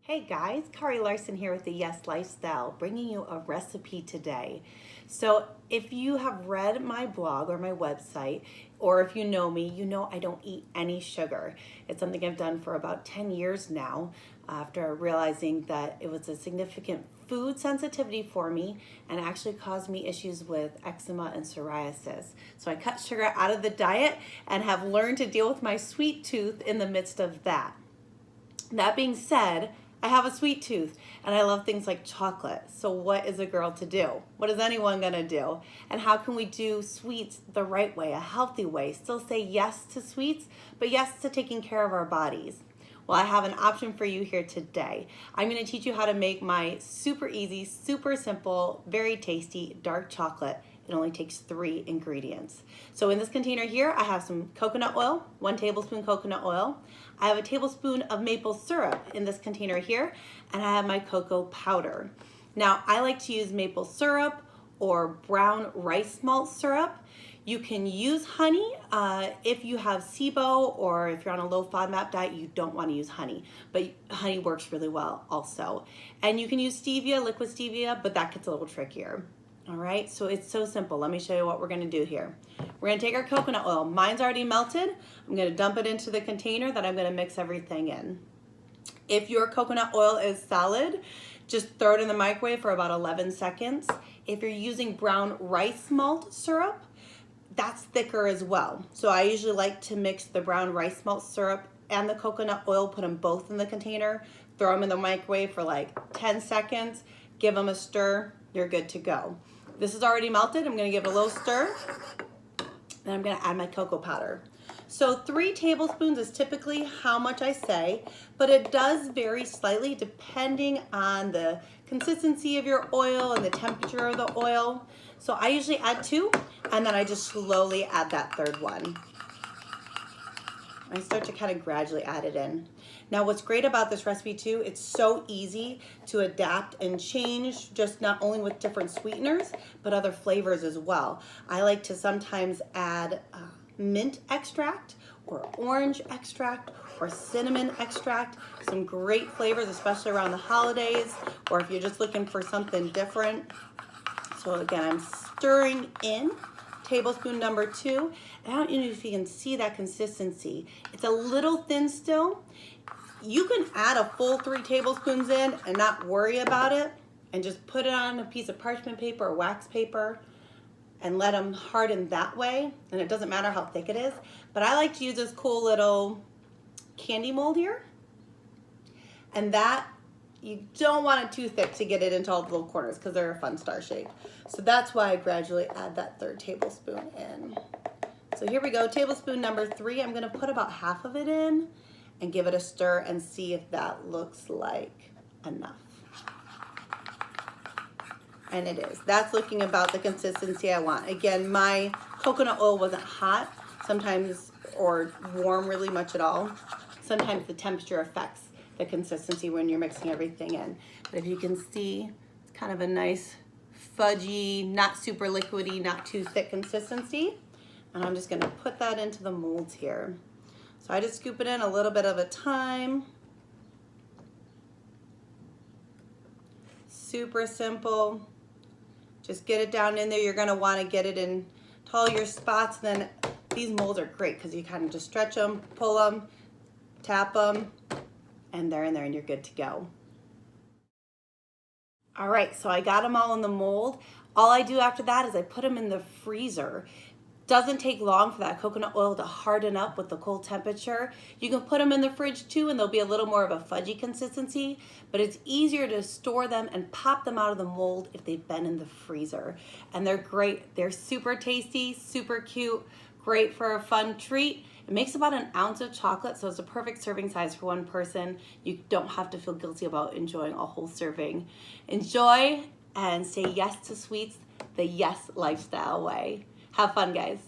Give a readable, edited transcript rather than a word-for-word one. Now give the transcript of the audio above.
Hey guys, Kari Larson here with the Yes Lifestyle, bringing you a recipe today. So if you have read my blog or my website, or if you know me, you know I don't eat any sugar. It's something I've done for about 10 years now after realizing that it was a significant food sensitivity for me and actually caused me issues with eczema and psoriasis. So I cut sugar out of the diet and have learned to deal with my sweet tooth in the midst of that. That being said, I have a sweet tooth and I love things like chocolate. So what is a girl to do? What is anyone gonna do? And how can we do sweets the right way, a healthy way? Still say yes to sweets, but yes to taking care of our bodies. Well, I have an option for you here today. I'm gonna teach you how to make my super easy, super simple, very tasty dark chocolate. It only takes 3 ingredients. So in this container here, I have some coconut oil, 1 tablespoon coconut oil. I have a tablespoon of maple syrup in this container here, and I have my cocoa powder. Now, I like to use maple syrup or brown rice malt syrup. You can use honey if you have SIBO, or if you're on a low FODMAP diet, you don't want to use honey, but honey works really well also. And you can use stevia, liquid stevia, but that gets a little trickier. All right, so it's so simple. Let me show you what we're gonna do here. We're gonna take our coconut oil. Mine's already melted. I'm gonna dump it into the container that I'm gonna mix everything in. If your coconut oil is solid, just throw it in the microwave for about 11 seconds. If you're using brown rice malt syrup, that's thicker as well. So I usually like to mix the brown rice malt syrup and the coconut oil, put them both in the container, throw them in the microwave for like 10 seconds, give them a stir, you're good to go. This is already melted. I'm gonna give it a little stir. Then I'm gonna add my cocoa powder. So 3 tablespoons is typically how much I say, but it does vary slightly depending on the consistency of your oil and the temperature of the oil. So I usually add 2, and then I just slowly add that 3rd one. I start to kind of gradually add it in. Now what's great about this recipe too, it's so easy to adapt and change, just not only with different sweeteners, but other flavors as well. I like to sometimes add mint extract or orange extract or cinnamon extract, some great flavors, especially around the holidays, or if you're just looking for something different. So again, I'm stirring in tablespoon number 2. And I don't know if you can see that consistency. It's a little thin still. You can add a full 3 tablespoons in and not worry about it, and just put it on a piece of parchment paper or wax paper and let them harden that way. And it doesn't matter how thick it is. But I like to use this cool little candy mold here. And that, you don't want it too thick to get it into all the little corners because they're a fun star shape. So that's why I gradually add that 3rd tablespoon in. So here we go, tablespoon number 3. I'm gonna put about half of it in and give it a stir and see if that looks like enough. And it is. That's looking about the consistency I want. Again, my coconut oil wasn't hot sometimes, or warm really much at all. Sometimes the temperature affects the consistency when you're mixing everything in. But if you can see, it's kind of a nice fudgy, not super liquidy, not too thick consistency. And I'm just gonna put that into the molds here. So I just scoop it in a little bit at a time. Super simple. Just get it down in there. You're gonna wanna get it in all your spots. Then these molds are great because you kind of just stretch them, pull them, tap them, and they're in there and you're good to go. All right, so I got them all in the mold. All I do after that is I put them in the freezer. Doesn't take long for that coconut oil to harden up with the cold temperature. You can put them in the fridge too, and they'll be a little more of a fudgy consistency, but it's easier to store them and pop them out of the mold if they've been in the freezer. And they're great. They're super tasty, super cute, great for a fun treat. It makes about 1 ounce of chocolate, so it's a perfect serving size for 1 person. You don't have to feel guilty about enjoying a whole serving. Enjoy and say yes to sweets the Yes Lifestyle way. Have fun, guys.